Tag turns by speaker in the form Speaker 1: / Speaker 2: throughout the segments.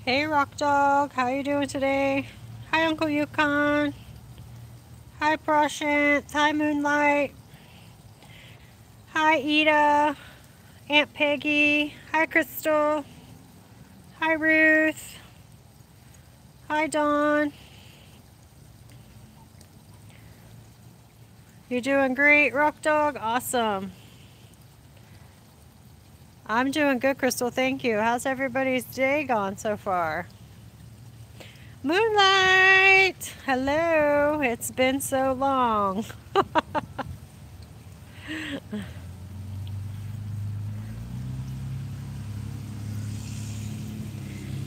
Speaker 1: Hey Rock Dog, how you doing today? Hi Uncle Yukon. Hi Prashant. Hi Moonlight. Hi Ida. Aunt Peggy. Hi Crystal. Hi Ruth. Hi Dawn. You doing great, Rock Dog? Awesome. I'm doing good, Crystal. Thank you. How's everybody's day gone so far? Moonlight! Hello. It's been so long.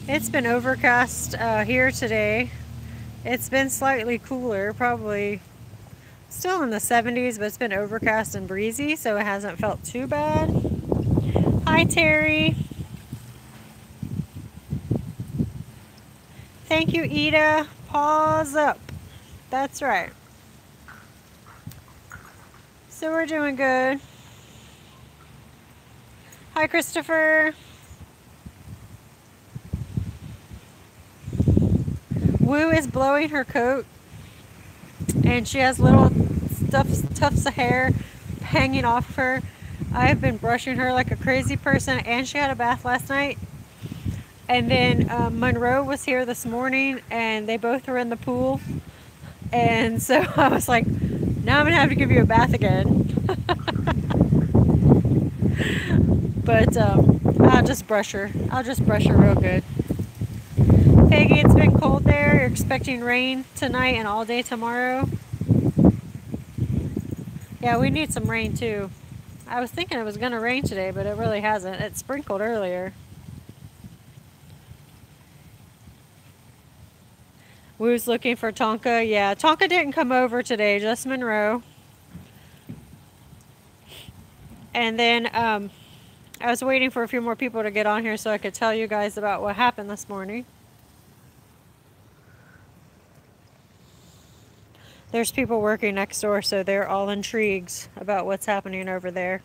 Speaker 1: It's been overcast here today. It's been slightly cooler, probably still in the 70s, but it's been overcast and breezy, so it hasn't felt too bad. Hi, Terry. Thank you, Ida. Paws up. That's right. So we're doing good. Hi, Christopher. Woo is blowing her coat, and she has little tufts of hair hanging off of her. I've been brushing her like a crazy person, and she had a bath last night. And then Monroe was here this morning, and they both were in the pool. And so I was like, now I'm going to have to give you a bath again. But I'll just brush her. I'll just brush her real good. Peggy, it's been cold there. You're expecting rain tonight and all day tomorrow. Yeah, we need some rain too. I was thinking it was going to rain today, but it really hasn't. It sprinkled earlier. Woo's looking for Tonka. Yeah, Tonka didn't come over today, just Monroe. And then I was waiting for a few more people to get on here so I could tell you guys about what happened this morning. There's people working next door, so they're all intrigued about what's happening over there.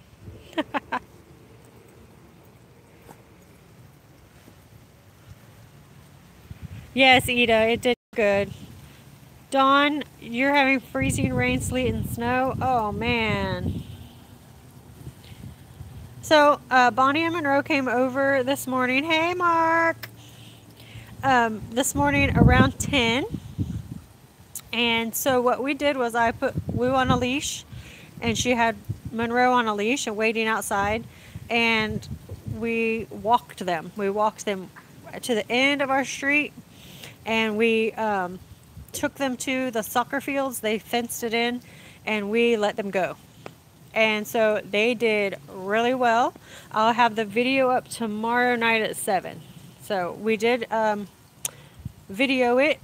Speaker 1: Yes, Ida, it did good. Dawn, you're having freezing rain, sleet, and snow? Oh, man. So, Bonnie and Monroe came over this morning. Hey, Mark! This morning around 10. And so what we did was I put Woo on a leash, and she had Monroe on a leash and waiting outside. And we walked them. We walked them to the end of our street, and we took them to the soccer fields. They fenced it in, and we let them go. And so they did really well. I'll have the video up tomorrow night at 7. So we did video it,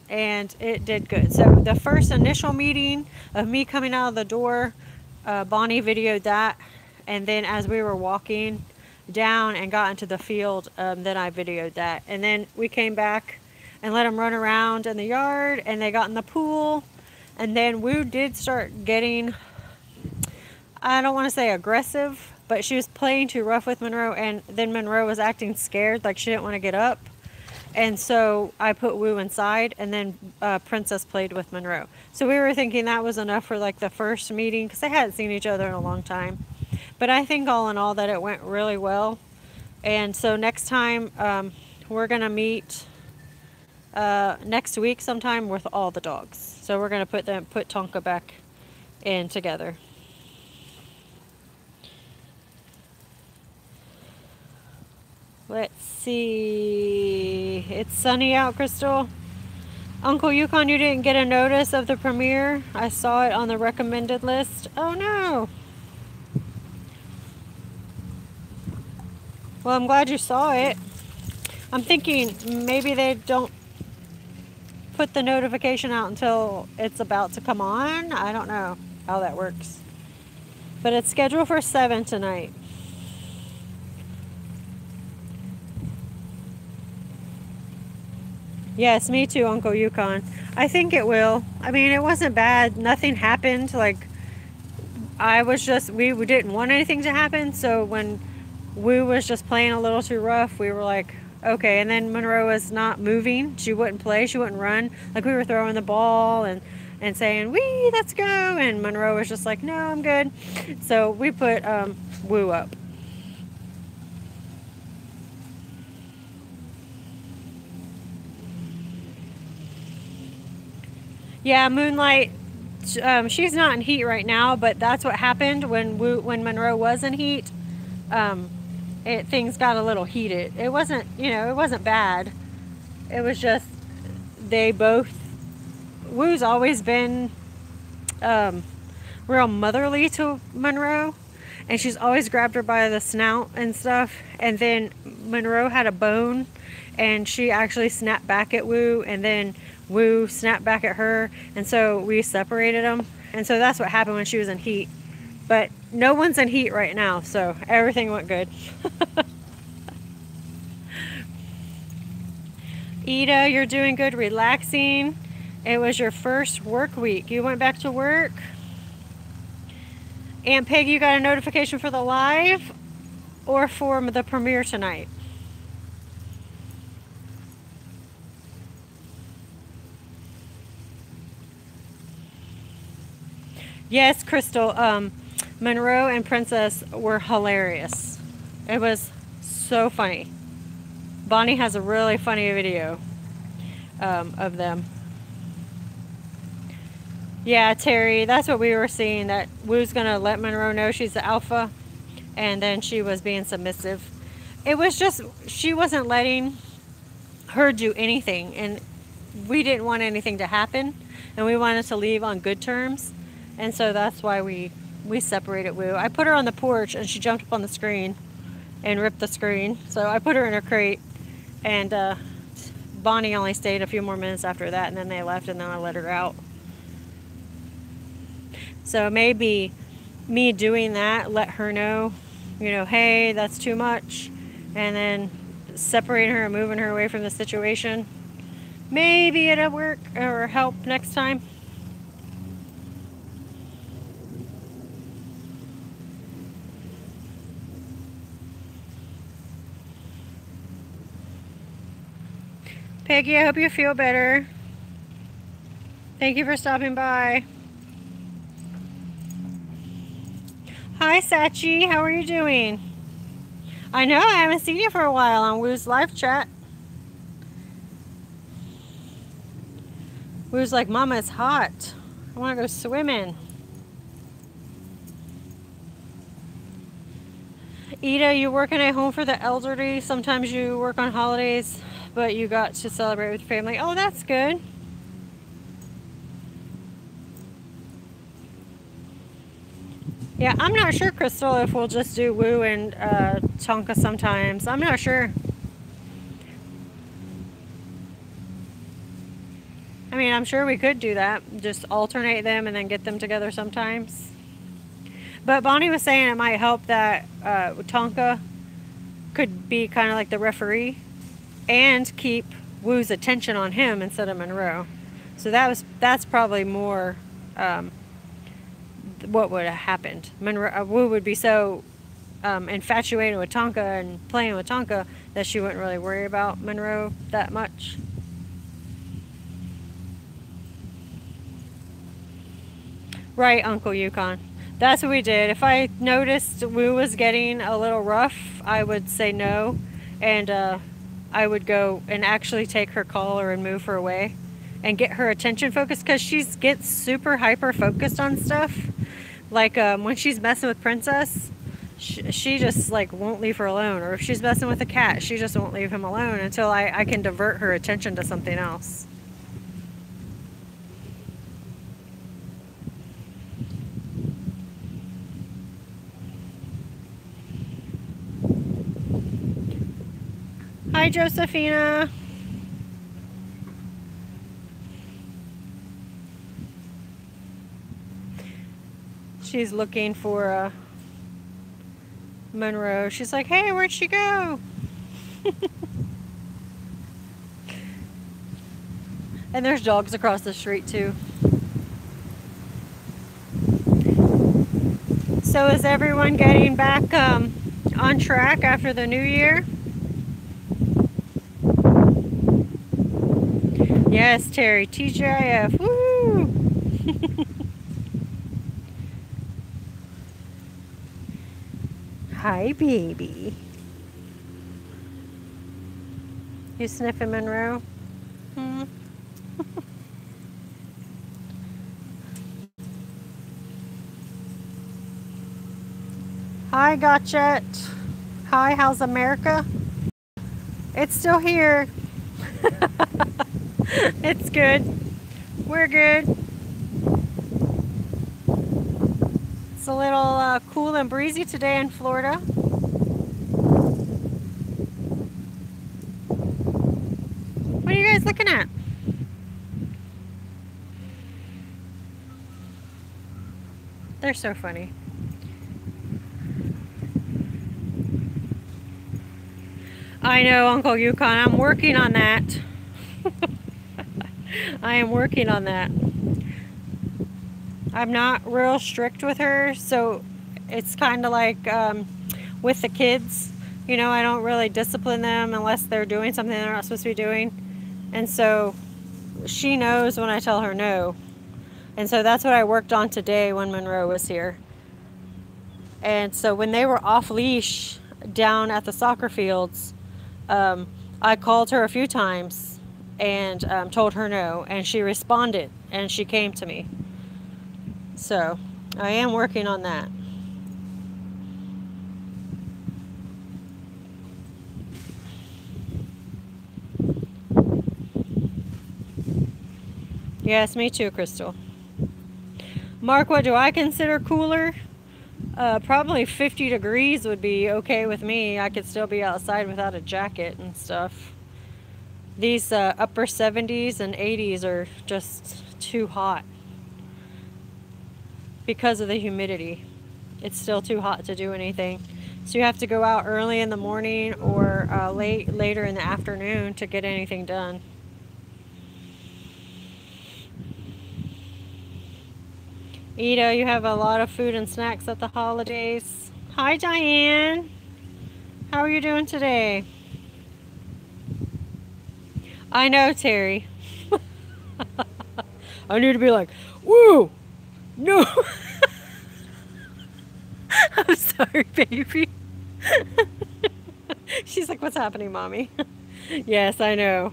Speaker 1: and it did good. So the first initial meeting of me coming out of the door, Bonnie videoed that. And then as we were walking down and got into the field, then I videoed that. And then we came back and let them run around in the yard, and they got in the pool. And then Woo did start getting, I don't want to say aggressive, but she was playing too rough with Monroe, and then Monroe was acting scared, like she didn't want to get up. And so I put Woo inside, and then Princess played with Monroe. So we were thinking that was enough for like the first meeting, because they hadn't seen each other in a long time. But I think all in all that it went really well. And so next time we're going to meet next week sometime with all the dogs. So we're going to put Tonka back in together. Let's see. It's sunny out, Crystal. Uncle Yukon, you didn't get a notice of the premiere? I saw it on the recommended list. Oh no. Well, I'm glad you saw it. I'm thinking maybe they don't put the notification out until it's about to come on. I don't know how that works. But it's scheduled for 7 tonight. Yes, me too, Uncle Yukon. I think it will. I mean, it wasn't bad. Nothing happened. Like, we didn't want anything to happen. So when Woo was just playing a little too rough, we were like, Okay, and then Monroe was not moving. She wouldn't play. She wouldn't run. Like we were throwing the ball and saying, "Wee, let's go!" And Monroe was just like, "No, I'm good." So we put Woo up. Yeah, Moonlight. She's not in heat right now, but that's what happened when Monroe was in heat. Um, things got a little heated. It wasn't, it wasn't bad. It was just they both. Woo's always been um, real motherly to Monroe, and she's always grabbed her by the snout and stuff. And then Monroe had a bone, and she actually snapped back at Woo, and then Woo snapped back at her, and so we separated them. And so that's what happened when she was in heat. But no one's in heat right now, so everything went good. Ida, you're doing good, relaxing. It was your first work week. You went back to work. Aunt Peggy, you got a notification for the live or for the premiere tonight? Yes, Crystal. Monroe and Princess were hilarious. It was so funny. Bonnie has a really funny video of them. Yeah, Terry, that's what we were seeing, that Woo's gonna let Monroe know she's the alpha, and then she was being submissive. It was just, she wasn't letting her do anything, and we didn't want anything to happen, and we wanted to leave on good terms, and so that's why we separated Woo. I put her on the porch, and she jumped up on the screen and ripped the screen, so I put her in her crate, and Bonnie only stayed a few more minutes after that, and then they left, and then I let her out. So maybe me doing that let her know, hey, that's too much, and then separating her and moving her away from the situation. Maybe it'll work or help next time. Peggy, I hope you feel better. Thank you for stopping by. Hi, Sachi. How are you doing? I know, I haven't seen you for a while on Woo's live chat. Woo's like, Mama, it's hot. I want to go swimming. Ida, you working at home for the elderly. Sometimes you work on holidays, but you got to celebrate with your family. Oh, that's good. Yeah, I'm not sure, Crystal, if we'll just do Woo and Tonka sometimes. I'm not sure. I mean, I'm sure we could do that. Just alternate them and then get them together sometimes. But Bonnie was saying it might help that Tonka could be kind of like the referee and keep Woo's attention on him instead of Monroe. So that's probably more what would have happened. Woo would be so infatuated with Tonka and playing with Tonka that she wouldn't really worry about Monroe that much. Right, Uncle Yukon. That's what we did. If I noticed Woo was getting a little rough, I would say no, and I would go and actually take her collar and move her away and get her attention focused, because she gets super hyper focused on stuff. Like when she's messing with Princess, she just like won't leave her alone. Or if she's messing with a cat, she just won't leave him alone until I can divert her attention to something else. Hi, Josephina. She's looking for Monroe. She's like, hey, where'd she go? And there's dogs across the street too. So is everyone getting back on track after the new year? Yes, Terry. TGIF. Woo! Hi, baby. You sniffing Monroe? Hmm? Hi, Gotchet. Hi, how's America? It's still here. It's good. We're good. It's a little cool and breezy today in Florida. What are you guys looking at? They're so funny. I know, Uncle Yukon. I'm working on that. I am working on that. I'm not real strict with her, so it's kind of like with the kids. You know, I don't really discipline them unless they're doing something they're not supposed to be doing. And so she knows when I tell her no. And so that's what I worked on today when Monroe was here. And so when they were off leash down at the soccer fields, I called her a few times and told her no, and she responded and she came to me. So I am working on that. Yes, me too, Crystal. Mark, what do I consider cooler? Probably 50 degrees would be okay with me. I could still be outside without a jacket and stuff. These upper 70s and 80s are just too hot because of the humidity. It's still too hot to do anything. So you have to go out early in the morning or later in the afternoon to get anything done. Ida, you have a lot of food and snacks at the holidays. Hi, Diane. How are you doing today? I know, Terry. I need to be like, woo! No! I'm sorry, baby. She's like, what's happening, Mommy? Yes, I know.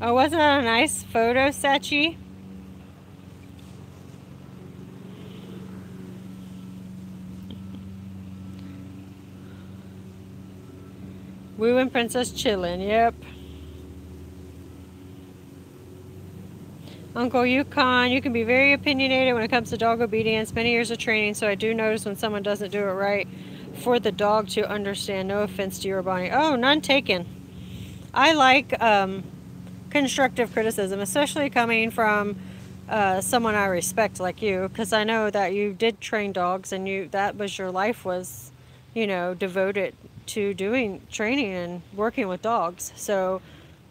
Speaker 1: Oh, wasn't that a nice photo, Sachi? Woo and Princess chillin', yep. Uncle Yukon, you can be very opinionated when it comes to dog obedience. Many years of training, so I do notice when someone doesn't do it right for the dog to understand. No offense to your body. Oh, none taken. I like constructive criticism, especially coming from someone I respect like you, because I know that you did train dogs and that was your life was, you know, devoted to doing training and working with dogs. So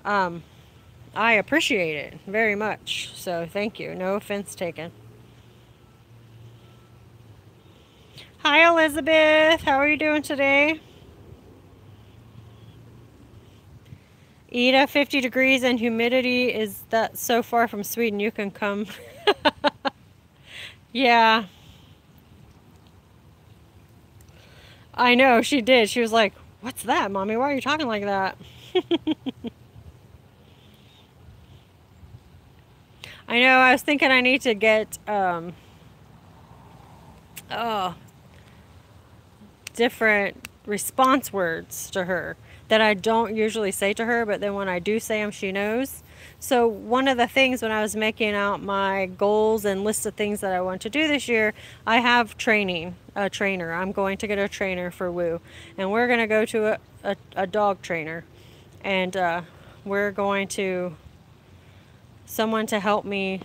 Speaker 1: I appreciate it very much. So thank you. No offense taken. Hi, Elizabeth. How are you doing today? Ida, 50 degrees and humidity. Is that so far from Sweden? You can come. Yeah, I know. She did. She was like, what's that, Mommy? Why are you talking like that? I know. I was thinking I need to get oh, different response words to her that I don't usually say to her, but then when I do say them, she knows. So one of the things when I was making out my goals and list of things that I want to do this year, I have a trainer. I'm going to get a trainer for Woo, and we're going to go to a dog trainer, and we're going to someone to help me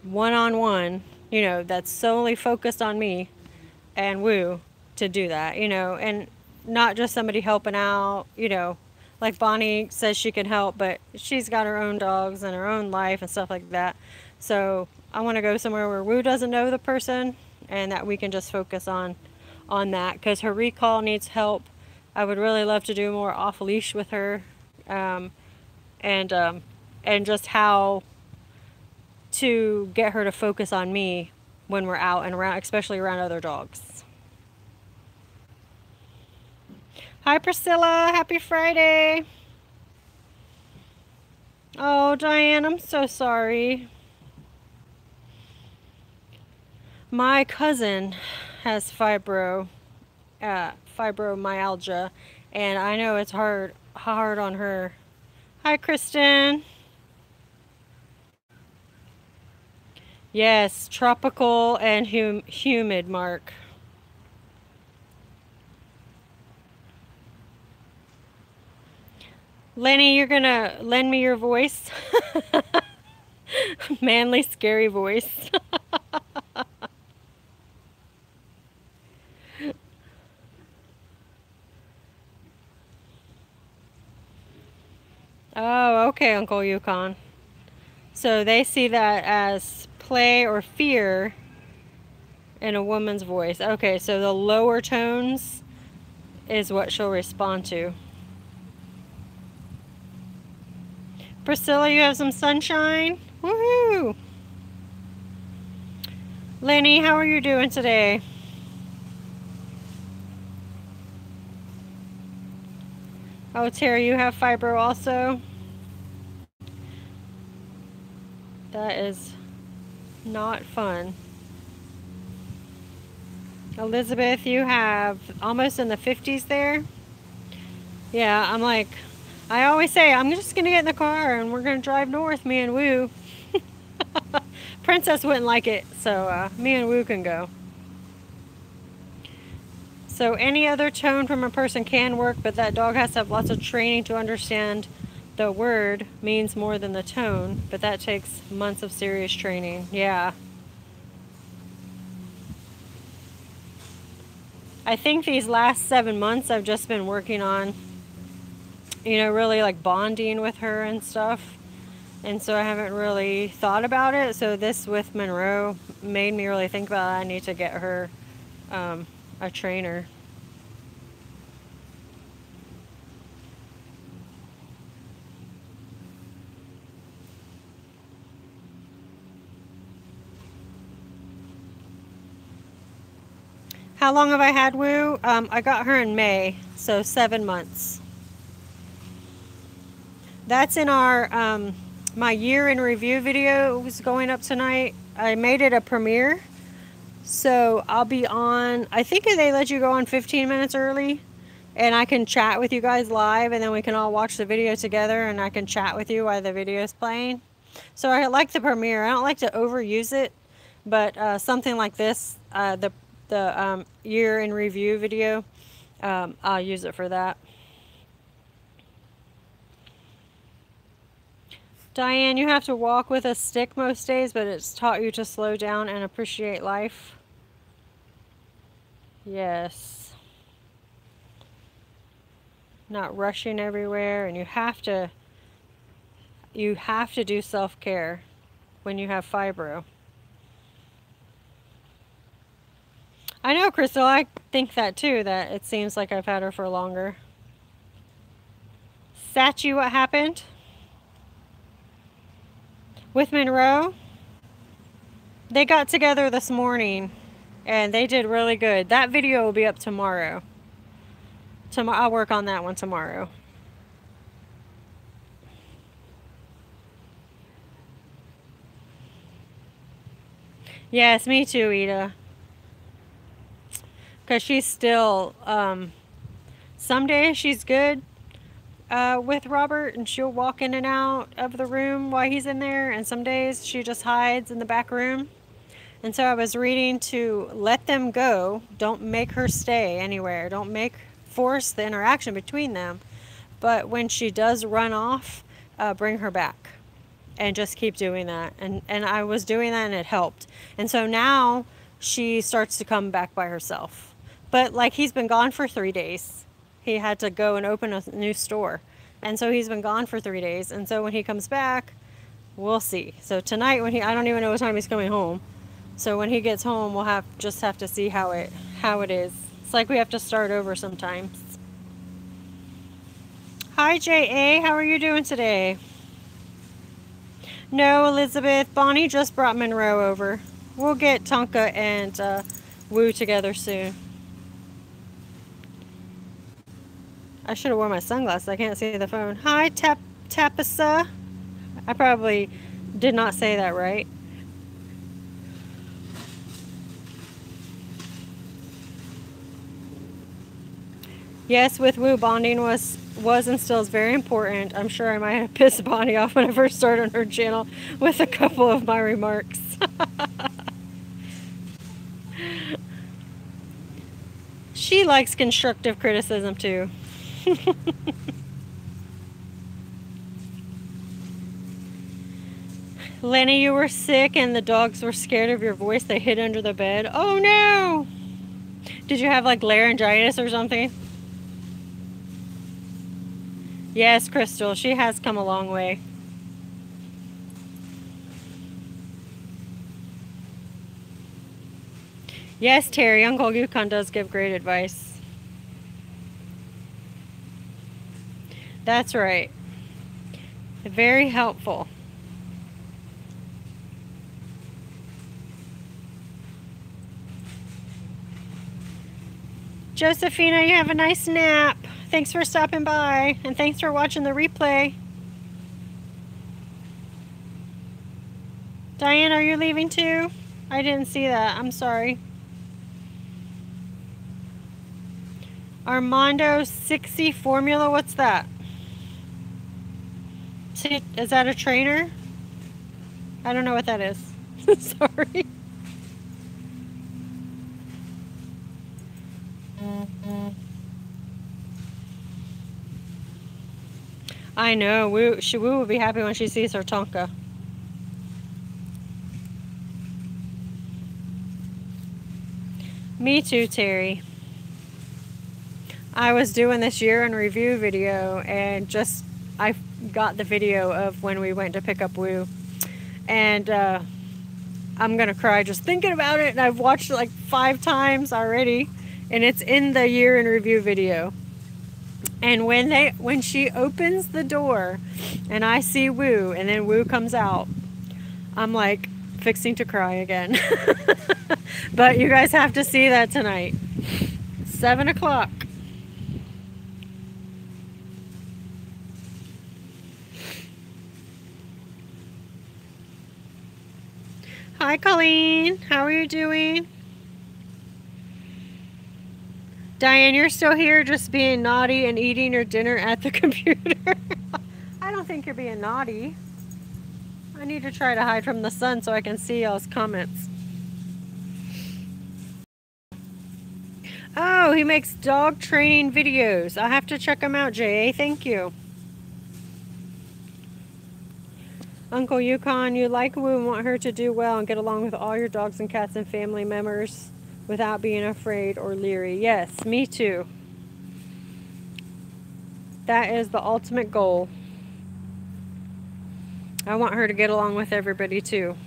Speaker 1: one-on-one, you know, that's solely focused on me and Woo to do that, you know, and not just somebody helping out, you know, like Bonnie says she can help, but she's got her own dogs and her own life and stuff like that. So I want to go somewhere where Woo doesn't know the person and that we can just focus on on that, because her recall needs help. I would really love to do more off leash with her, um, and just how to get her to focus on me when we're out and around, especially around other dogs. Hi Priscilla, happy Friday. Oh, Diane, I'm so sorry. My cousin has fibromyalgia, and I know it's hard on her. Hi, Kristen. Yes, tropical and humid, Mark. Lenny, you're gonna lend me your voice? Manly, scary voice. Oh, okay, Uncle Yukon. So they see that as play or fear in a woman's voice. Okay, so the lower tones is what she'll respond to. Priscilla, you have some sunshine? Woohoo! Lenny, how are you doing today? Oh, Terry, you have fibro also? That is not fun. Elizabeth, you have almost in the 50s there? Yeah, I'm like, I always say, I'm just going to get in the car and we're going to drive north, me and Woo. Princess wouldn't like it, so me and Woo can go. So any other tone from a person can work, but that dog has to have lots of training to understand the word means more than the tone, but that takes months of serious training. Yeah. I think these last 7 months I've just been working on, you know, really like bonding with her and stuff. And so I haven't really thought about it. So this with Monroe made me really think about it. I need to get her a trainer. How long have I had Woo? I got her in May, so 7 months. That's in our my year in review video was going up tonight. I made it a premiere, so I'll be on. I think they let you go on 15 minutes early, and I can chat with you guys live, and then we can all watch the video together, and I can chat with you while the video is playing. So I like the premiere. I don't like to overuse it, but something like this, the year in review video, I'll use it for that. Diane, you have to walk with a stick most days, but it's taught you to slow down and appreciate life. Yes. Not rushing everywhere, and you have to do self-care when you have fibro. I know, Crystal, I think that too, that it seems like I've had her for longer. Sachi, what happened? With Monroe? They got together this morning and they did really good. That video will be up tomorrow. I'll work on that one tomorrow. Yes, me too, Ida. Because she's still, some days she's good with Robert and she'll walk in and out of the room while he's in there, and some days she just hides in the back room. And so I was reading to let them go. Don't make her stay anywhere. Don't force the interaction between them. But when she does run off, bring her back and just keep doing that. And I was doing that and it helped. And so now she starts to come back by herself. But like, he's been gone for 3 days. He had to go and open a new store. And so he's been gone for 3 days. And so when he comes back, we'll see. So tonight when I don't even know what time he's coming home. So when he gets home, we'll just have to see how it is. It's like we have to start over sometimes. Hi, J.A. How are you doing today? No, Elizabeth. Bonnie just brought Monroe over. We'll get Tonka and Woo together soon. I should have worn my sunglasses. I can't see the phone. Hi, Tapasa. I probably did not say that right. Yes, with Woo, bonding was and still is very important. I'm sure I might have pissed Bonnie off when I first started on her channel with a couple of my remarks. She likes constructive criticism too. Lenny, you were sick and the dogs were scared of your voice. They hid under the bed. Oh no! Did you have like laryngitis or something? Yes, Crystal, she has come a long way. Yes, Terry, Uncle Yukon does give great advice. That's right. Very helpful. Josephina, you have a nice nap. Thanks for stopping by, and thanks for watching the replay. Diane, are you leaving too? I didn't see that. I'm sorry. Armando 60 Formula, what's that? Is that a trainer? I don't know what that is. Sorry. I know. Woo will be happy when she sees her Tonka. Me too, Terry. I was doing this year in review video and I got the video of when we went to pick up Woo. And I'm gonna cry just thinking about it, and I've watched it like 5 times already, and it's in the year in review video. And when she opens the door and I see Woo and then Woo comes out, I'm like fixing to cry again. But you guys have to see that tonight. 7 o'clock. Hi, Colleen. How are you doing? Diane, you're still here just being naughty and eating your dinner at the computer. I don't think you're being naughty. I need to try to hide from the sun so I can see y'all's comments. Oh, he makes dog training videos. I'll have to check them out, J.A. Thank you. Uncle Yukon, you like Woo and want her to do well and get along with all your dogs and cats and family members without being afraid or leery. Yes, me too. That is the ultimate goal. I want her to get along with everybody too.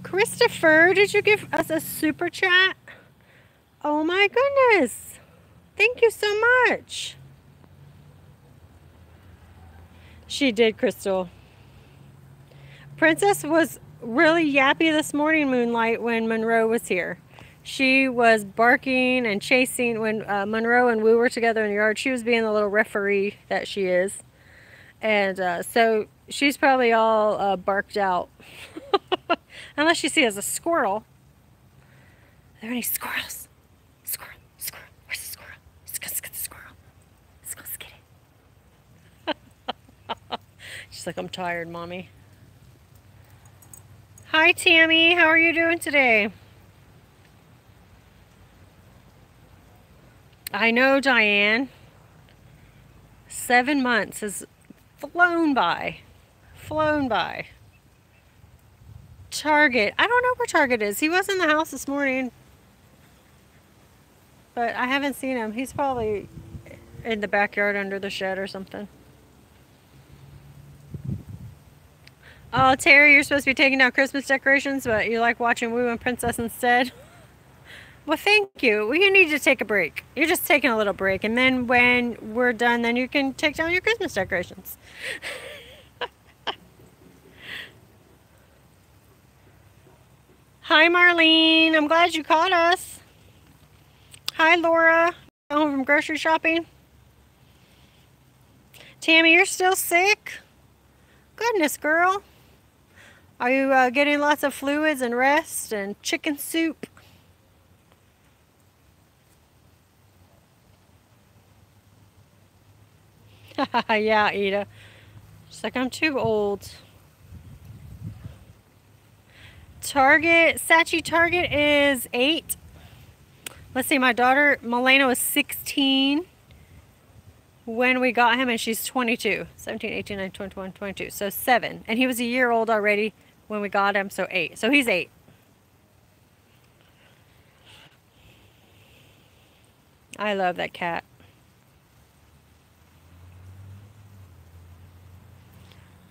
Speaker 1: Christopher, did you give us a super chat? Oh my goodness. Thank you so much. She did, Crystal. Princess was really yappy this morning, Moonlight, when Monroe was here. She was barking and chasing when Monroe and Woo were together in the yard. She was being the little referee that she is. And so she's probably all barked out. Unless you see as a squirrel. Are there any squirrels? Squirrel, squirrel. Where's the squirrel? Let's get the squirrel. Let's get it. She's like, I'm tired, Mommy. Hi, Tammy. How are you doing today? I know, Diane. 7 months has flown by. Flown by. Target. I don't know where Target is. He was in the house this morning. But I haven't seen him. He's probably in the backyard under the shed or something. Oh, Terry, you're supposed to be taking down Christmas decorations, but you like watching Woo and Princess instead? Well, thank you. Well, you need to take a break. You're just taking a little break. And then when we're done, then you can take down your Christmas decorations. Hi, Marlene. I'm glad you caught us. Hi, Laura. Home from grocery shopping. Tammy, you're still sick? Goodness, girl. Are you getting lots of fluids and rest and chicken soup? Yeah, Ida. She's like, I'm too old. Target, Sachi Target is 8. Let's see, my daughter, Milena, was 16 when we got him, and she's 22. 17, 18, 19, 21, 22. So 7. And he was a year old already when we got him, so 8. So he's 8. I love that cat.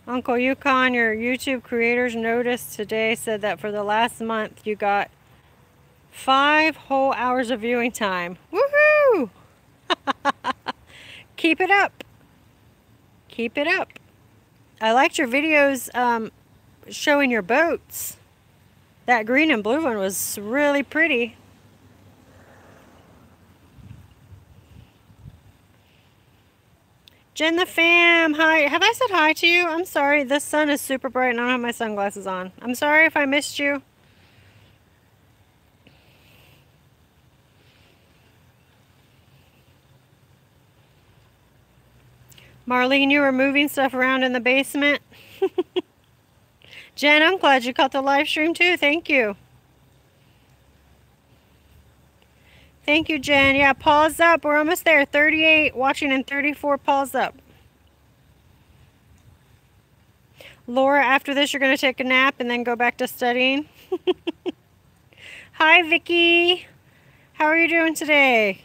Speaker 1: Uncle Yukon, your YouTube creators noticed today, said that for the last month you got 5 whole hours of viewing time. Woohoo! Keep it up. Keep it up. I liked your videos showing your boats. That green and blue one was really pretty. Jen the fam, hi. Have I said hi to you? I'm sorry. The sun is super bright and I don't have my sunglasses on. I'm sorry if I missed you. Marlene, you were moving stuff around in the basement. Jen, I'm glad you caught the live stream too. Thank you. Thank you, Jen. Yeah, pause up. We're almost there. 38 watching and 34 pause up. Laura, after this, you're going to take a nap and then go back to studying. Hi, Vicky. How are you doing today?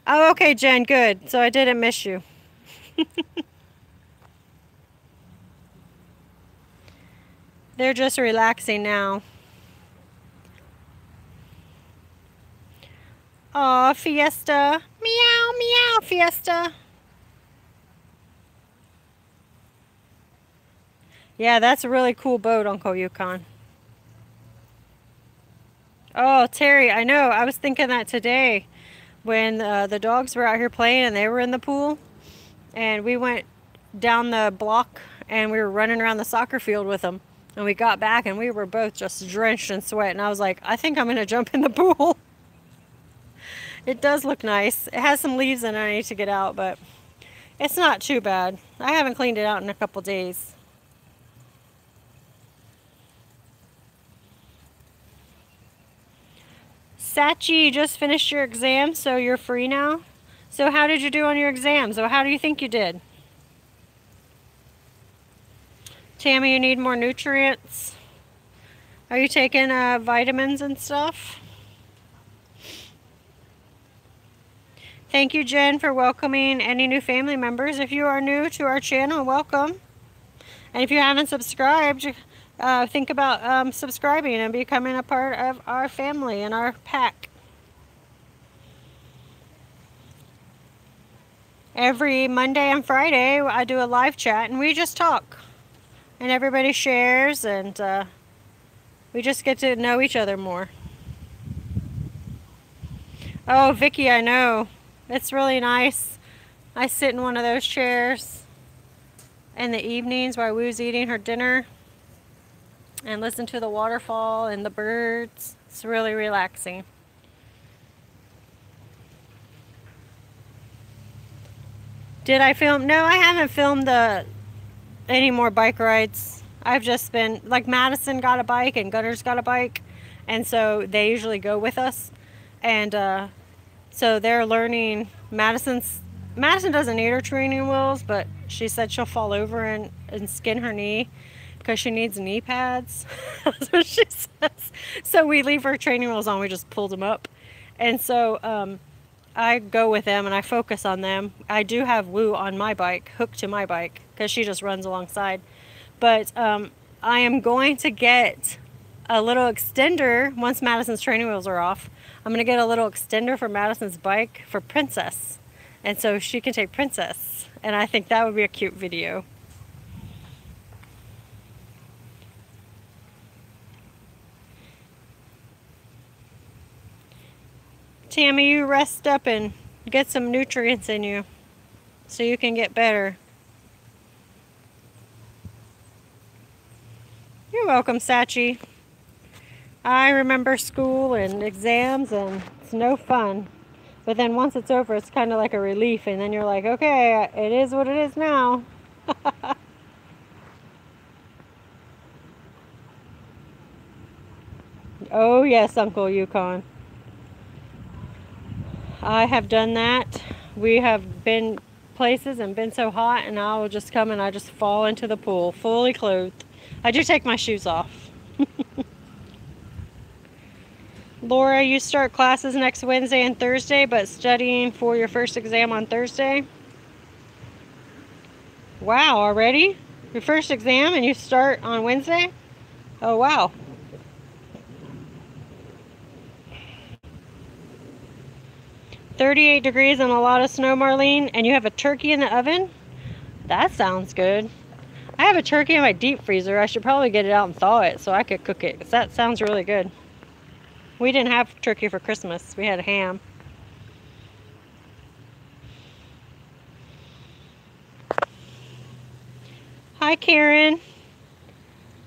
Speaker 1: Oh, okay, Jen. Good. So I didn't miss you. They're just relaxing now. Aw, Fiesta. Meow, meow, Fiesta. Yeah, that's a really cool boat, Uncle Yukon. Oh, Terry, I know. I was thinking that today when the dogs were out here playing and they were in the pool. And we went down the block and we were running around the soccer field with them. And we got back and we were both just drenched in sweat. And I was like, I think I'm going to jump in the pool. It does look nice. It has some leaves in it I need to get out, but it's not too bad. I haven't cleaned it out in a couple days. Sachi, you just finished your exam, so you're free now? So how did you do on your exams? Or how do you think you did? Tammy, you need more nutrients? Are you taking vitamins and stuff? Thank you, Jen, for welcoming any new family members. If you are new to our channel, welcome. And if you haven't subscribed, think about subscribing and becoming a part of our family and our pack. Every Monday and Friday, I do a live chat and we just talk. And everybody shares and we just get to know each other more. Oh, Vicky, I know. It's really nice. I sit in one of those chairs in the evenings while Woo's eating her dinner and listen to the waterfall and the birds. It's really relaxing. Did I film? No, I haven't filmed any more bike rides. I've just been, like, Madison got a bike and Gunner's got a bike. And so they usually go with us. And so they're learning. Madison doesn't need her training wheels, but she said she'll fall over and skin her knee because she needs knee pads. That's what she says. So we leave her training wheels on. We just pulled them up. And so I go with them and I focus on them. I do have Woo on my bike, hooked to my bike, because she just runs alongside. But I am going to get a little extender once Madison's training wheels are off. I'm going to get a little extender for Madison's bike for Princess. And so she can take Princess. And I think that would be a cute video. Tammy, you rest up and get some nutrients in you so you can get better. You're welcome, Sachi. I remember school and exams, and it's no fun. But then once it's over, it's kind of like a relief, and then you're like, okay, it is what it is now. Oh yes, Uncle Yukon. I have done that. We have been places and been so hot, and I will just come and I just fall into the pool fully clothed. I do take my shoes off. Laura, you start classes next Wednesday and Thursday, but studying for your first exam on Thursday. Wow, already? Your first exam and you start on Wednesday? Oh, wow. "38 degrees and a lot of snow, Marlene, and you have a turkey in the oven? That sounds good. I have a turkey in my deep freezer. I should probably get it out and thaw it so I could cook it, because that sounds really good. We didn't have turkey for Christmas. We had ham. Hi, Karen.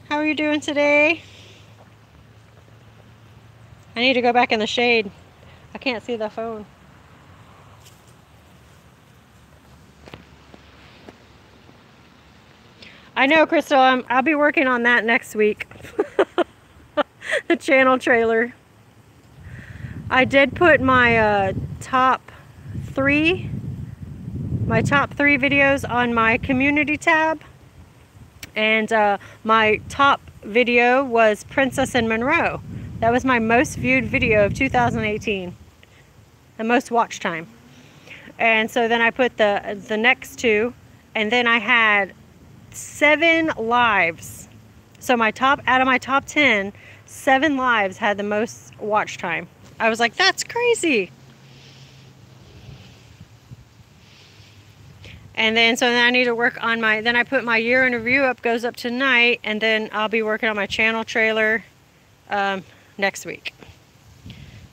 Speaker 1: How are you doing today? I need to go back in the shade. I can't see the phone. I know, Crystal. I'll be working on that next week. The channel trailer. I did put my top three videos on my community tab, and my top video was Princess and Monroe. That was my most viewed video of 2018, the most watch time. And so then I put the next two, and then I had 7 lives. So out of my top 10, 7 lives had the most watch time. I was like, that's crazy. And then so then I need to work on then I put my year in review up, goes up tonight, and then I'll be working on my channel trailer next week.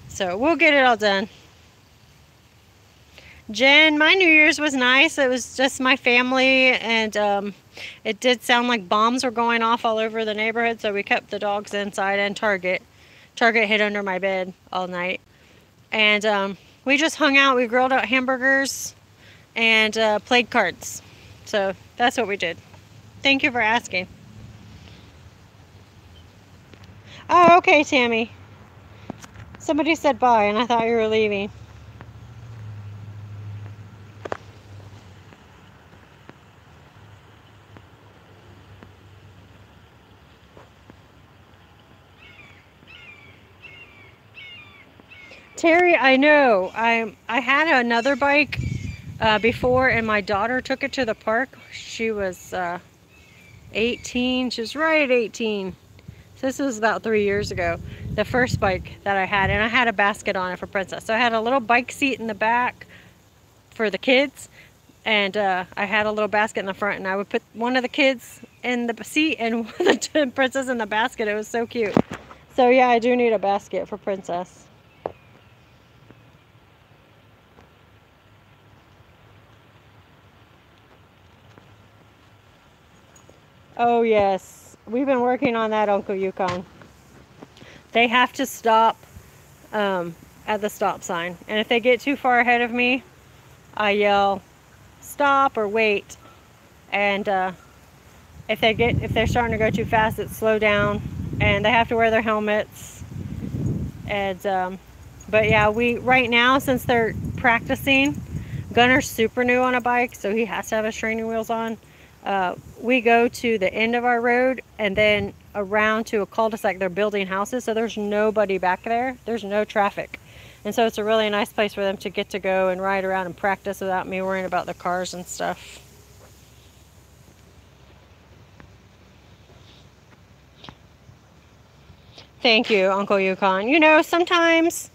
Speaker 1: So we'll get it all done. Jen, my New Year's was nice. It was just my family, and it did sound like bombs were going off all over the neighborhood, so we kept the dogs inside, and Target hid under my bed all night. And we just hung out. We grilled out hamburgers and played cards. So that's what we did. Thank you for asking. Oh, okay, Tammy. Somebody said bye, and I thought you were leaving. Terry, I know. I had another bike before, and my daughter took it to the park. She was 18. She was right at 18. So this was about 3 years ago. The first bike that I had, and I had a basket on it for Princess. So I had a little bike seat in the back for the kids, and I had a little basket in the front, and I would put one of the kids in the seat and the Princess in the basket. It was so cute. So yeah, I do need a basket for Princess. Oh yes, we've been working on that, Uncle Yukon. They have to stop at the stop sign, and if they get too far ahead of me, I yell stop or wait. And if they're starting to go too fast, it's slow down, and they have to wear their helmets. And but yeah, right now, since they're practicing, Gunner's super new on a bike, so he has to have his training wheels on. We go to the end of our road and then around to a cul-de-sac. They're building houses, so there's nobody back there. There's no traffic. And so it's a really nice place for them to get to go and ride around and practice without me worrying about the cars and stuff. Thank you, Uncle Yukon. You know, sometimes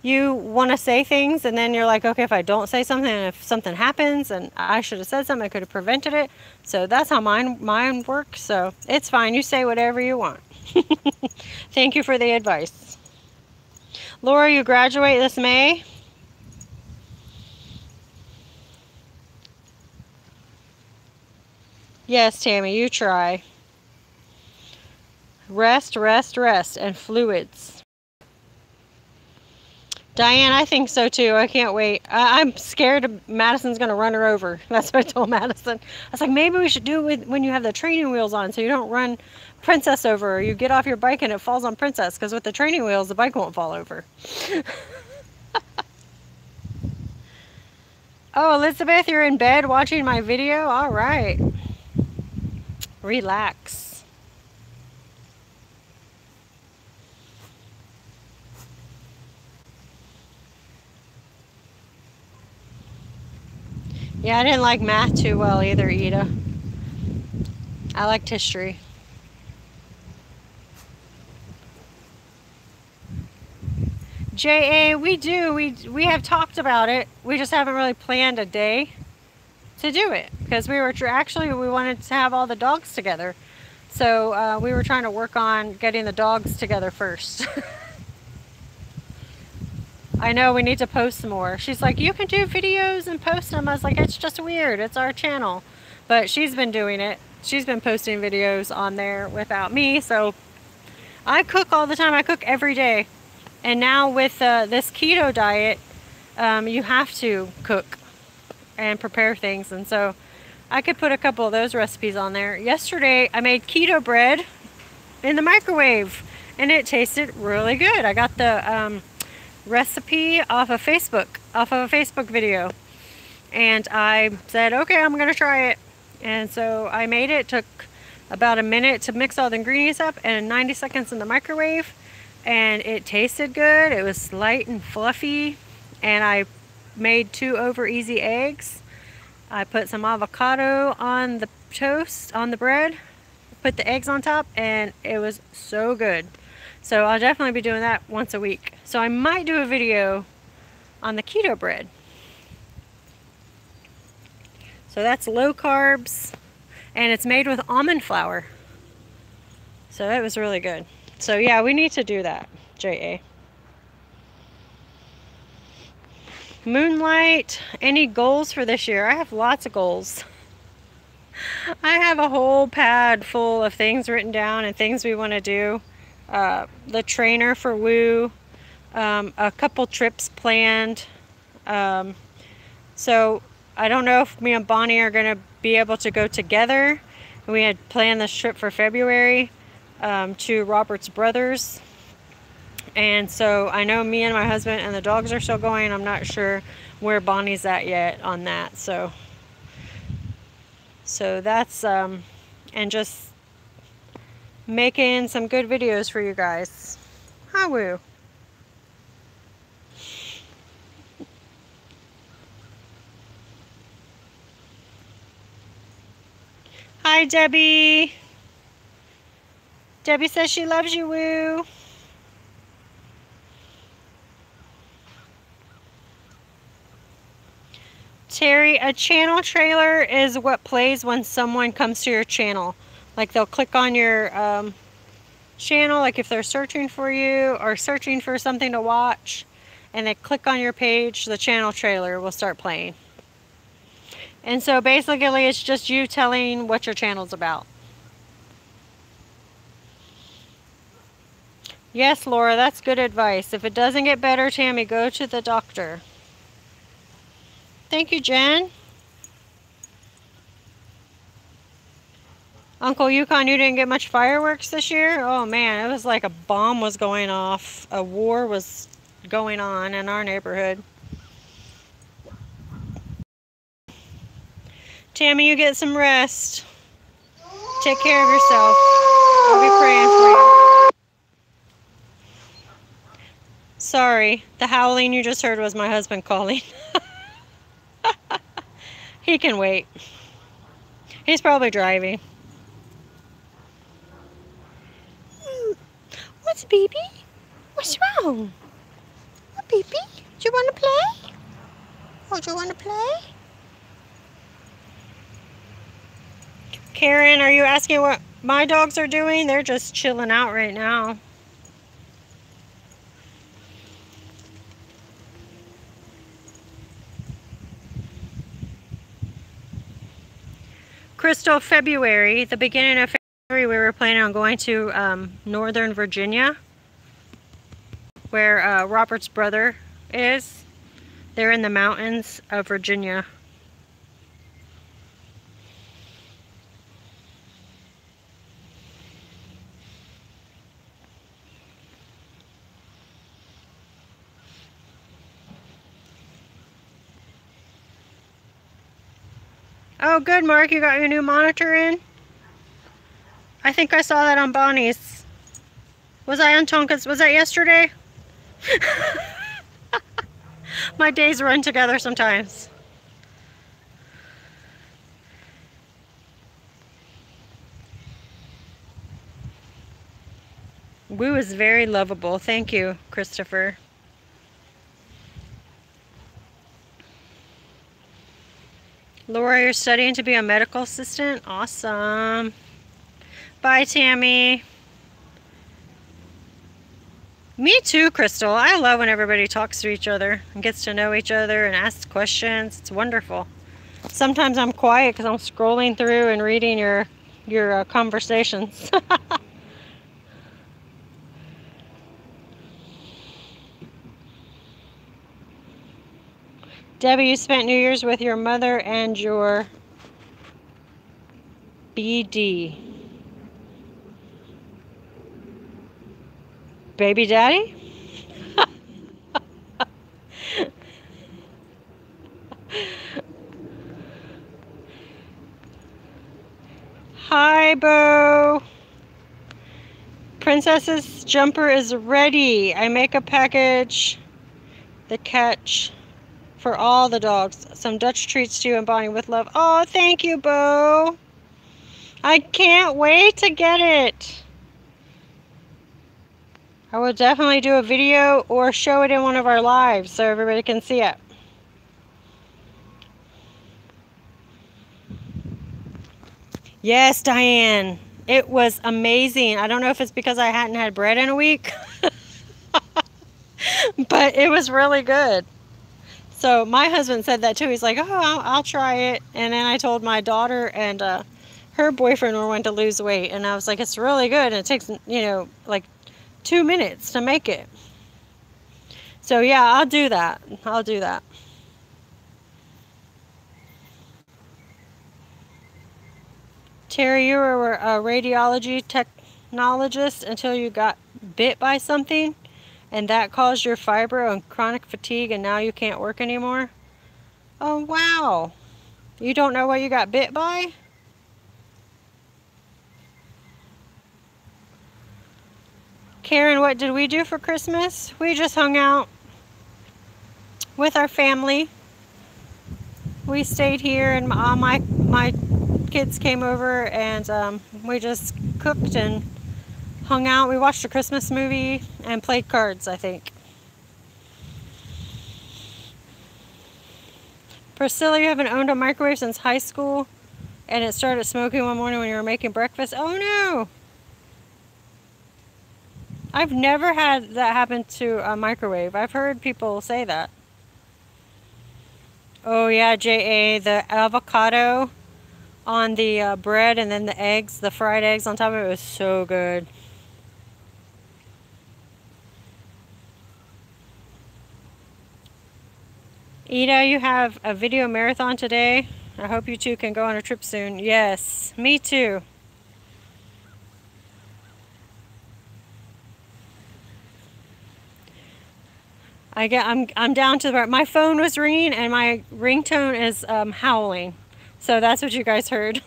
Speaker 1: you want to say things and then you're like, okay, if I don't say something, if something happens and I should have said something, I could have prevented it. So that's how mine works. So it's fine. You say whatever you want. Thank you for the advice. Laura, you graduate this May? Yes, Tammy, you try. Rest, rest, rest, and fluids. Diane, I think so too. I can't wait. I'm scared Madison's going to run her over. That's what I told Madison. I was like, maybe we should do it when you have the training wheels on so you don't run Princess over, or you get off your bike and it falls on Princess, because with the training wheels, the bike won't fall over. Oh, Elizabeth, you're in bed watching my video? All right. Relax. Yeah, I didn't like math too well either, Ida. I liked history. JA, we do. We have talked about it. We just haven't really planned a day to do it, because we wanted to have all the dogs together. So we were trying to work on getting the dogs together first. I know we need to post more. She's like, you can do videos and post them. I was like, it's just weird. It's our channel. But she's been doing it. She's been posting videos on there without me. So I cook all the time. I cook every day. And now with this keto diet, you have to cook and prepare things. And so I could put a couple of those recipes on there. Yesterday, I made keto bread in the microwave, and it tasted really good. I got the recipe off of a Facebook video, and I said, okay, I'm gonna try it. And so I made it. It took about a minute to mix all the ingredients up and 90 seconds in the microwave, and it tasted good. It was light and fluffy, and I made 2 over easy eggs. I put some avocado on the toast, on the bread, put the eggs on top, and it was so good. So I'll definitely be doing that once a week. So I might do a video on the keto bread. So that's low carbs, and it's made with almond flour. So it was really good. So yeah, we need to do that, JA. Moonlight, any goals for this year? I have lots of goals. I have a whole pad full of things written down and things we want to do. The trainer for Woo, a couple trips planned. So I don't know if me and Bonnie are going to be able to go together. We had planned this trip for February to Robert's Brothers. And so I know me and my husband and the dogs are still going. I'm not sure where Bonnie's at yet on that. So that's, and just making some good videos for you guys. Hi, Woo. Hi, Debbie. Debbie says she loves you, Woo. Terry, a channel trailer is what plays when someone comes to your channel. Like they'll click on your channel, like if they're searching for you or searching for something to watch, and they click on your page, the channel trailer will start playing. And so basically it's just you telling what your channel's about. Yes, Laura, that's good advice. If it doesn't get better, Tammy, go to the doctor. Thank you, Jen. Uncle Yukon, you didn't get much fireworks this year? Oh man, it was like a bomb was going off. A war was going on in our neighborhood. Tammy, you get some rest. Take care of yourself. I'll be praying for you. Sorry, the howling you just heard was my husband calling. He can wait. He's probably driving. What's baby? What's wrong? Oh, baby, do you want to play? Oh, do you want to play? Karen, are you asking what my dogs are doing? They're just chilling out right now. Crystal, February, the beginning of February, we were planning on going to Northern Virginia, where Robert's brother is. They're in the mountains of Virginia. Oh, good, Mark. You got your new monitor in? I think I saw that on Bonnie's. Was I on Tonka's? Was that yesterday? My days run together sometimes. Woo is very lovable. Thank you, Christopher. Laura, you're studying to be a medical assistant? Awesome. Bye, Tammy. Me too, Crystal. I love when everybody talks to each other and gets to know each other and asks questions. It's wonderful. Sometimes I'm quiet because I'm scrolling through and reading your conversations. Debbie, you spent New Year's with your mother and your BD. Baby daddy? Hi, Bo. Princess's jumper is ready. I make a package, the catch for all the dogs. Some Dutch treats to you and Bonnie with love. Oh, thank you, Bo. I can't wait to get it. I will definitely do a video or show it in one of our lives so everybody can see it. Yes, Diane. It was amazing. I don't know if it's because I hadn't had bread in a week, but it was really good. So my husband said that too. He's like, oh, I'll try it. And then I told my daughter and her boyfriend were wanting to lose weight. And I was like, it's really good. And it takes, you know, like 2 minutes to make it. So yeah, I'll do that. I'll do that. Terry, you were a radiology technologist until you got bit by something, and that caused your fibro and chronic fatigue, and now you can't work anymore? Oh, wow. You don't know what you got bit by? Karen, what did we do for Christmas? We just hung out with our family. We stayed here, and my kids came over, and we just cooked and hung out. We watched a Christmas movie and played cards, I think. Priscilla, you haven't owned a microwave since high school, and it started smoking one morning when you were making breakfast. Oh no! I've never had that happen to a microwave. I've heard people say that. Oh yeah, J.A., the avocado on the bread and then the eggs, the fried eggs on top of it was so good. Ida, you have a video marathon today. I hope you two can go on a trip soon. Yes, me too. I'm down to the part. My phone was ringing and my ringtone is howling. So that's what you guys heard.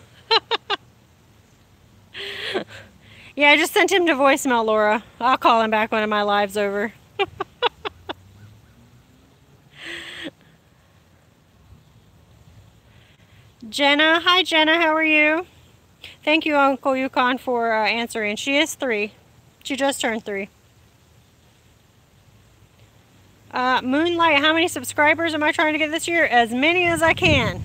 Speaker 1: Yeah, I just sent him to voicemail, Laura. I'll call him back when my live's over. Jenna, hi Jenna, how are you? Thank you, Uncle Yukon, for answering. She is 3. She just turned 3. Moonlight, how many subscribers am I trying to get this year? As many as I can.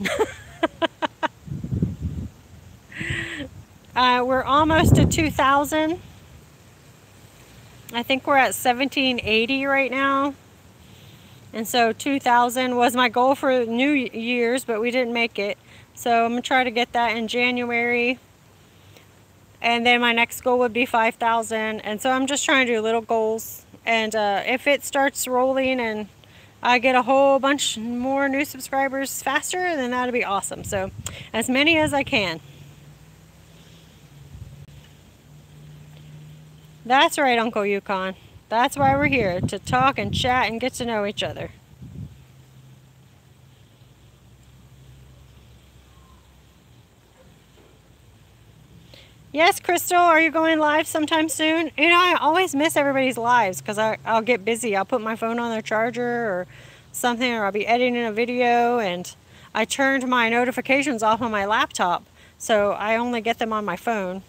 Speaker 1: We're almost to 2,000. I think we're at 1,780 right now. And so 2,000 was my goal for New Year's, but we didn't make it. So I'm going to try to get that in January. And then my next goal would be 5,000. And so I'm just trying to do little goals. And if it starts rolling and I get a whole bunch more new subscribers faster, then that'll be awesome. So as many as I can. That's right, Uncle Yukon. That's why we're here, to talk and chat and get to know each other. Yes, Crystal, are you going live sometime soon? You know, I always miss everybody's lives because I'll get busy. I'll put my phone on their charger or something, or I'll be editing a video, and I turned my notifications off on my laptop, so I only get them on my phone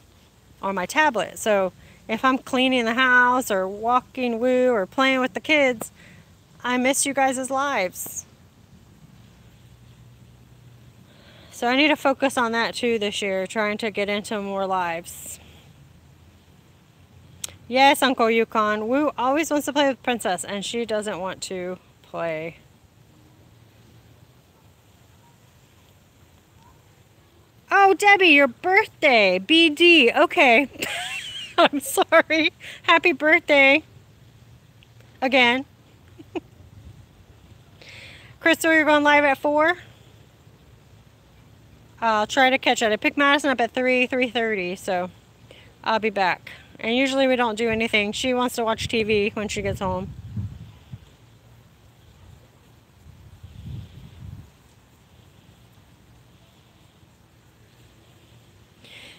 Speaker 1: or my tablet. So if I'm cleaning the house or walking woo or playing with the kids, I miss you guys' lives. So I need to focus on that too this year, trying to get into more lives. Yes, Uncle Yukon. Woo always wants to play with Princess, and she doesn't want to play. Oh, Debbie, your birthday. BD. Okay. I'm sorry. Happy birthday. Again. Crystal, you're going live at 4? I'll try to catch it. I picked Madison up at 3:30, so I'll be back. And usually we don't do anything. She wants to watch TV when she gets home.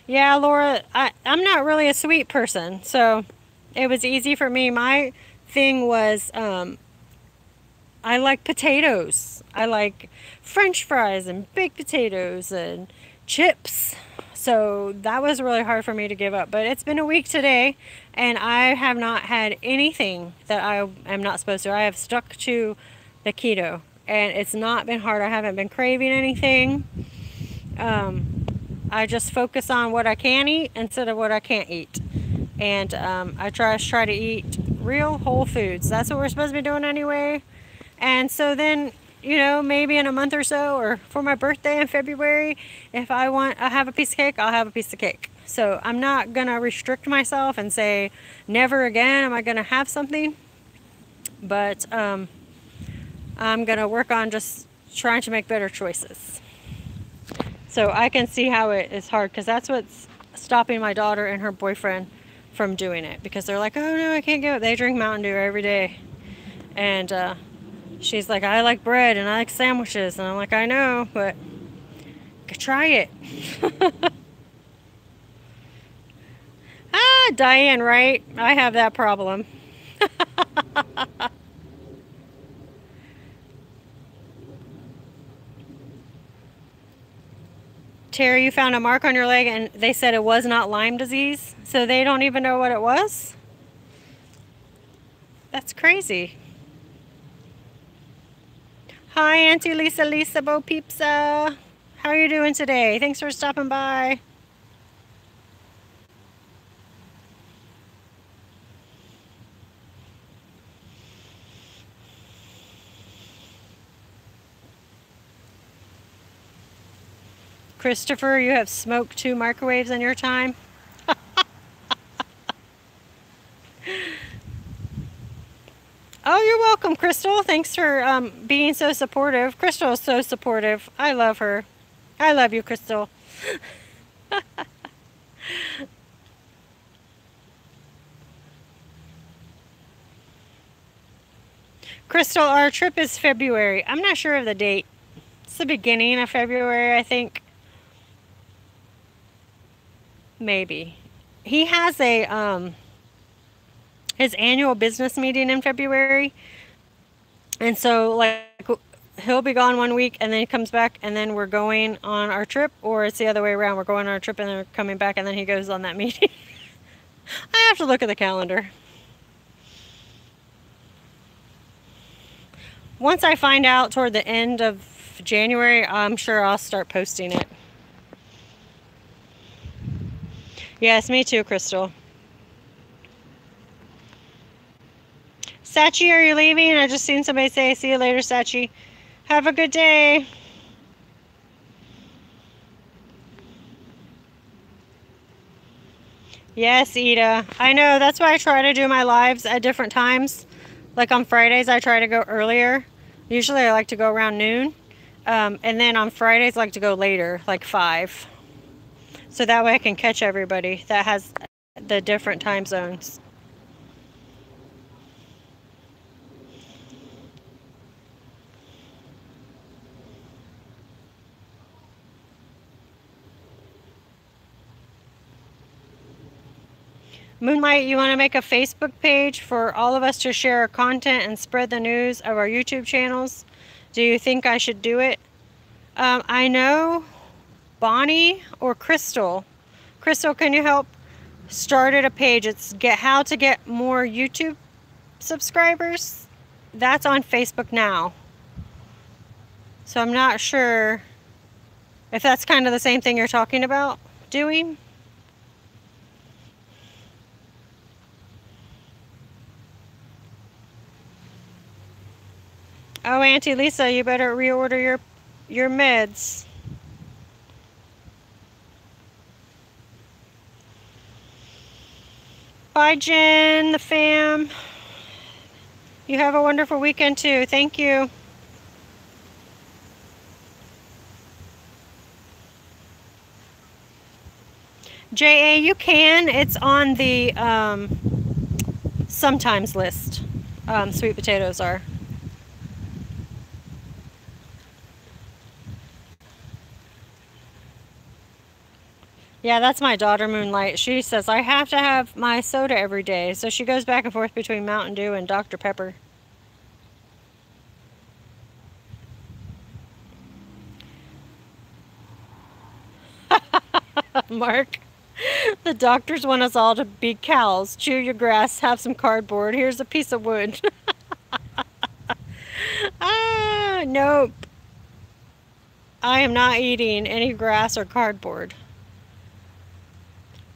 Speaker 1: Yeah, Laura, I'm not really a sweet person, so it was easy for me. My thing was I like potatoes. I like French fries and baked potatoes and chips. So that was really hard for me to give up. But it's been a week today, and I have not had anything that I am not supposed to. I have stuck to the keto, and it's not been hard. I haven't been craving anything. I just focus on what I can eat instead of what I can't eat. And I try to eat real whole foods. That's what we're supposed to be doing anyway. And so then, you know, maybe in a month or so, or for my birthday in February, if I have a piece of cake, I'll have a piece of cake. So I'm not going to restrict myself and say, never again am I going to have something. But I'm going to work on just trying to make better choices. So I can see how it is hard, because that's what's stopping my daughter and her boyfriend from doing it. Because they're like, oh no, I can't go. They drink Mountain Dew every day. And she's like, I like bread and I like sandwiches. And I'm like, I know, but try it. Ah, Diane, right? I have that problem. Terry, you found a mark on your leg and they said it was not Lyme disease, so they don't even know what it was? That's crazy. Hi, Auntie Lisa Bo Pizza. How are you doing today? Thanks for stopping by. Christopher, you have smoked 2 microwaves in your time? Oh, you're welcome, Crystal. Thanks for being so supportive. Crystal is so supportive. I love her. I love you, Crystal. Crystal, our trip is February. I'm not sure of the date. It's the beginning of February, I think. Maybe. He has a his annual business meeting in February, and so like he'll be gone 1 week and then he comes back, and then we're going on our trip, or it's the other way around. We're going on our trip and then we're coming back and then he goes on that meeting. I have to look at the calendar. Once I find out toward the end of January, I'm sure I'll start posting it. Yes, me too, Crystal. Sachi, are you leaving? I just seen somebody say, see you later, Sachi. Have a good day. Yes, Ida. I know, that's why I try to do my lives at different times. Like on Fridays, I try to go earlier. Usually I like to go around noon. And then on Fridays, I like to go later, like 5. So that way I can catch everybody that has the different time zones. Moonlight, you want to make a Facebook page for all of us to share our content and spread the news of our YouTube channels? Do you think I should do it? I know Bonnie or Crystal. Crystal, can you help? Started a page. It's how to get more YouTube subscribers. That's on Facebook now. So I'm not sure if that's kind of the same thing you're talking about doing. Oh, Auntie Lisa, you better reorder your meds. Bye, Jen, the fam. You have a wonderful weekend too. Thank you. JA, you can. It's on the sometimes list. Sweet potatoes are. Yeah, that's my daughter, Moonlight. She says, I have to have my soda every day. So she goes back and forth between Mountain Dew and Dr. Pepper. Mark, the doctors want us all to be cows. Chew your grass, have some cardboard. Here's a piece of wood. Nope. I am not eating any grass or cardboard.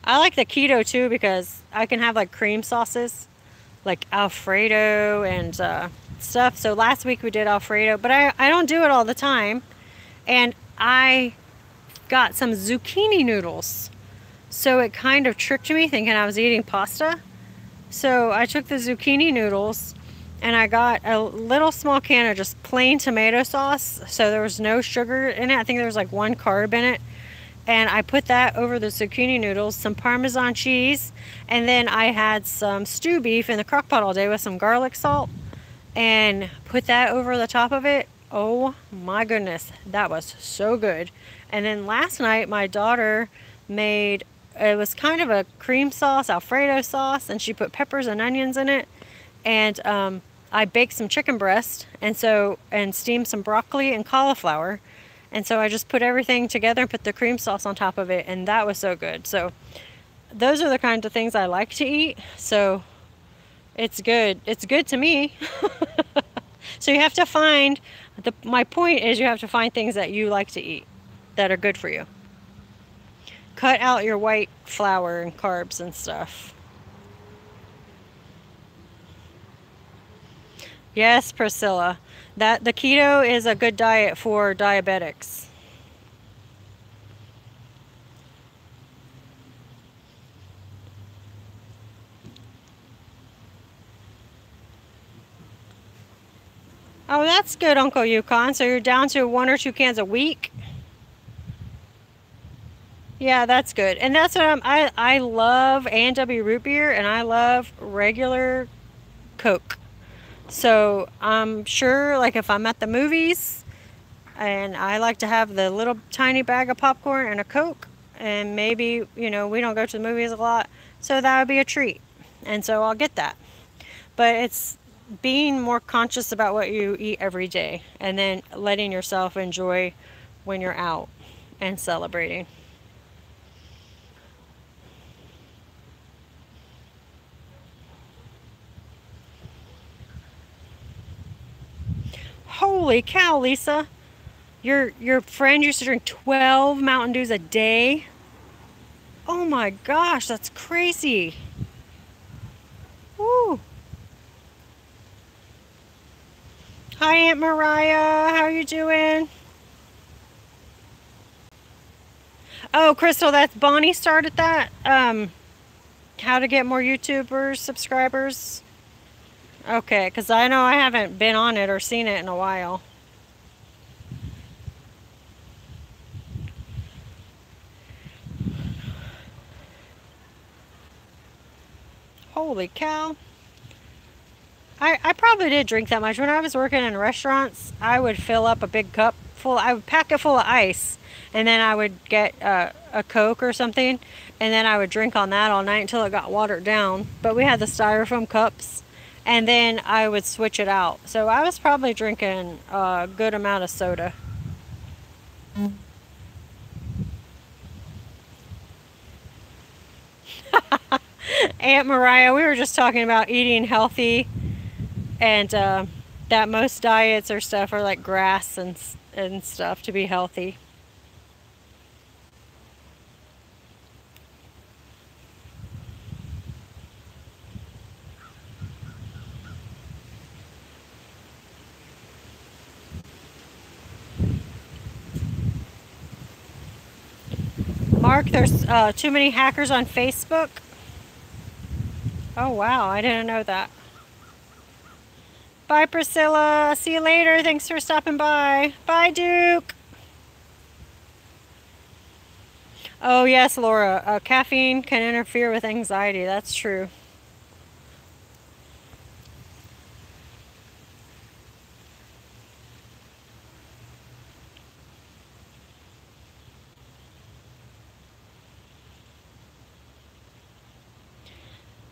Speaker 1: I like the keto too because I can have like cream sauces, like Alfredo and stuff. So last week we did Alfredo, but I don't do it all the time. And I got some zucchini noodles. So it kind of tricked me thinking I was eating pasta. So I took the zucchini noodles and I got a little small can of just plain tomato sauce. So there was no sugar in it. I think there was like 1 carb in it. And I put that over the zucchini noodles, some Parmesan cheese, and then I had some stew beef in the crock pot all day with some garlic salt and put that over the top of it. Oh my goodness, that was so good. And then last night my daughter made, it was kind of a cream sauce, Alfredo sauce, and she put peppers and onions in it. And I baked some chicken breast and steamed some broccoli and cauliflower. And so I just put everything together and put the cream sauce on top of it, and that was so good. So those are the kinds of things I like to eat. So it's good. It's good to me. So you have to find, my point is you have to find things that you like to eat that are good for you. Cut out your white flour and carbs and stuff. Yes, Priscilla. That the keto is a good diet for diabetics. Oh, that's good, Uncle Yukon. So you're down to 1 or 2 cans a week? Yeah, that's good. And that's what I love A&W root beer and I love regular Coke. So I'm sure, like if I'm at the movies and I like to have the little tiny bag of popcorn and a Coke, and maybe, you know, we don't go to the movies a lot, so that would be a treat. And so I'll get that. But it's being more conscious about what you eat every day and then letting yourself enjoy when you're out and celebrating. Holy cow, Lisa. Your friend used to drink 12 Mountain Dews a day? Oh my gosh, that's crazy. Woo. Hi, Aunt Mariah. How you doing? Oh, Crystal, that's Bonnie started that. How to get more YouTubers, subscribers. Okay, because I know I haven't been on it or seen it in a while. Holy cow. I probably did drink that much. When I was working in restaurants, I would fill up a big cup full, I would pack it full of ice, and then I would get a Coke or something, and then I would drink on that all night until it got watered down. But we had the styrofoam cups, and then I would switch it out. So I was probably drinking a good amount of soda. Aunt Mariah, we were just talking about eating healthy, and that most diets or stuff are like grass and stuff to be healthy. Mark, there's too many hackers on Facebook. Oh wow, I didn't know that. Bye, Priscilla. See you later. Thanks for stopping by. Bye, Duke. Oh yes, Laura. Caffeine can interfere with anxiety. That's true.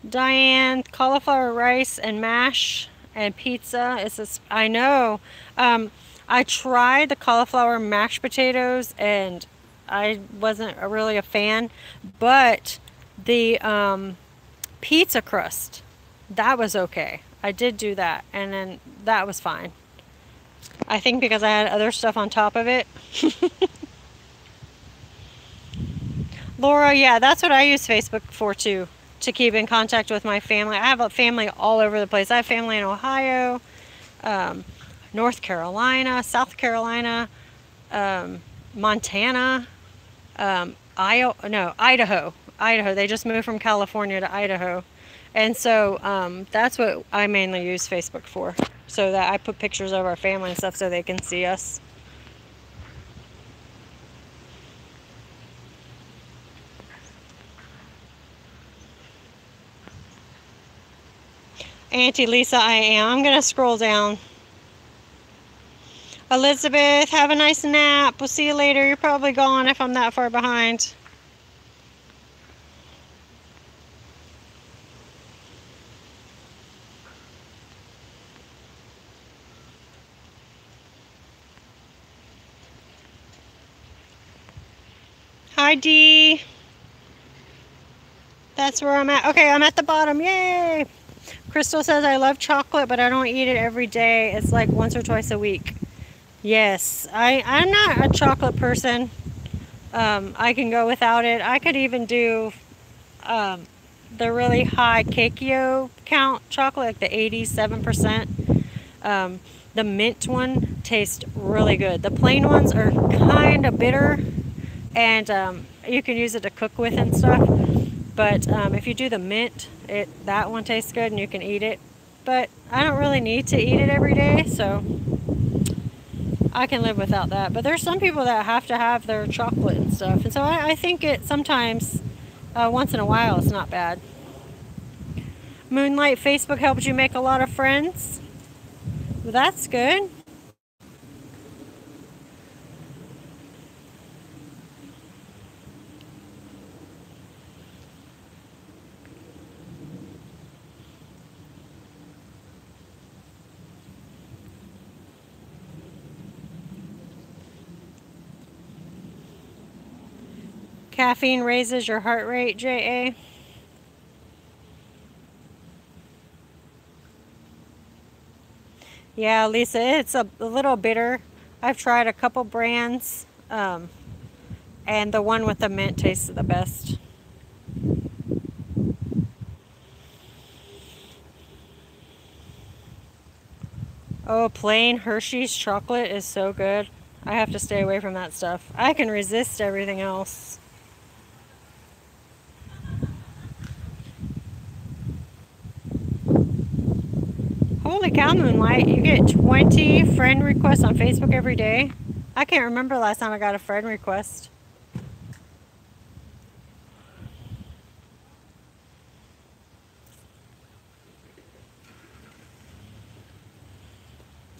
Speaker 1: Diane, cauliflower rice and mash and pizza. I know. I tried the cauliflower mashed potatoes and I wasn't really a fan, but the pizza crust, that was okay. I did do that, and then that was fine. I think because I had other stuff on top of it. Laura, yeah, that's what I use Facebook for too, to keep in contact with my family. I have a family all over the place. I have family in Ohio, North Carolina, South Carolina, Montana, Idaho. Idaho. They just moved from California to Idaho. And so that's what I mainly use Facebook for. So that I put pictures of our family and stuff so they can see us. Auntie Lisa, I am. I'm going to scroll down. Elizabeth, have a nice nap. We'll see you later. You're probably gone if I'm that far behind. Hi, Dee. That's where I'm at. Okay, I'm at the bottom. Yay! Crystal says, I love chocolate, but I don't eat it every day. It's like once or twice a week. Yes, I'm not a chocolate person. I can go without it. I could even do the really high Keikyo count chocolate, like the 87%. The mint one tastes really good. The plain ones are kind of bitter, and you can use it to cook with and stuff. But if you do the mint, that one tastes good and you can eat it. But I don't really need to eat it every day, so I can live without that. But there's some people that have to have their chocolate and stuff. And so I think it sometimes, once in a while, it's not bad. Moonlight, Facebook helped you make a lot of friends. Well, that's good. Caffeine raises your heart rate, JA. Yeah, Lisa, it's a little bitter. I've tried a couple brands, and the one with the mint tastes the best. Oh, plain Hershey's chocolate is so good. I have to stay away from that stuff. I can resist everything else. Holy cow, Moonlight. You get 20 friend requests on Facebook every day? I can't remember the last time I got a friend request.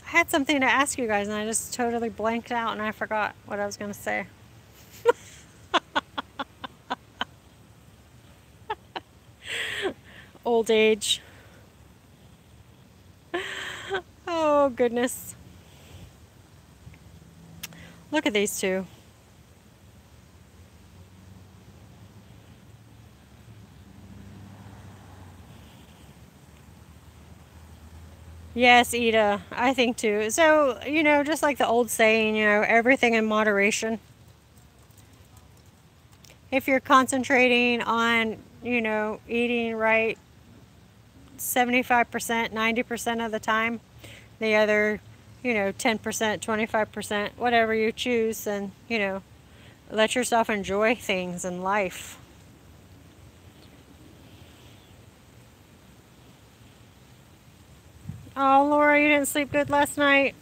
Speaker 1: I had something to ask you guys and I just totally blanked out and I forgot what I was going to say. Old age. Oh, goodness. Look at these two. Yes, Ida, I think too. So, you know, just like the old saying, you know, everything in moderation. If you're concentrating on, you know, eating right 75%, 90% of the time, the other, you know, 10%, 25%, whatever you choose, and, you know, let yourself enjoy things in life. Oh, Laura, you didn't sleep good last night.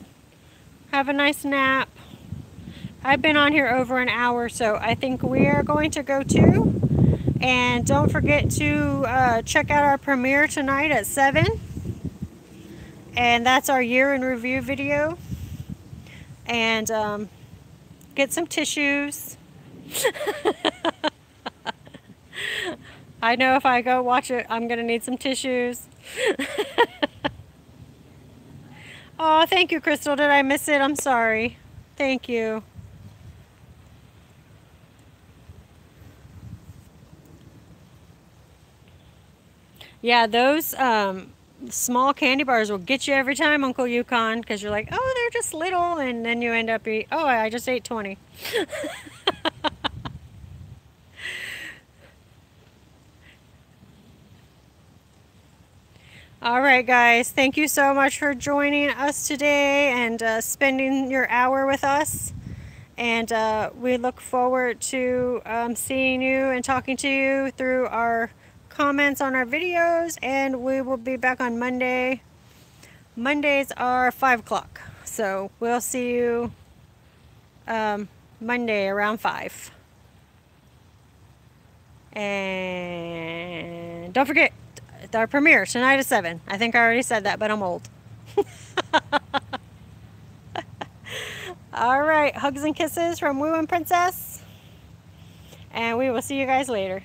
Speaker 1: Have a nice nap. I've been on here over an hour, so I think we are going to go too. And don't forget to check out our premiere tonight at 7. And that's our year in review video. And get some tissues. I know if I go watch it, I'm going to need some tissues. Oh, thank you, Crystal. Did I miss it? I'm sorry. Thank you. Yeah, those small candy bars will get you every time, Uncle Yukon, because you're like, oh, they're just little, and then you end up oh, I just ate 20. All right, guys, thank you so much for joining us today and spending your hour with us. And we look forward to seeing you and talking to you through our comments on our videos. And we will be back on Monday. Mondays are 5 o'clock. So we'll see you Monday around 5. And don't forget, our premiere tonight at 7. I think I already said that, but I'm old. All right, hugs and kisses from Woo and Princess. And we will see you guys later.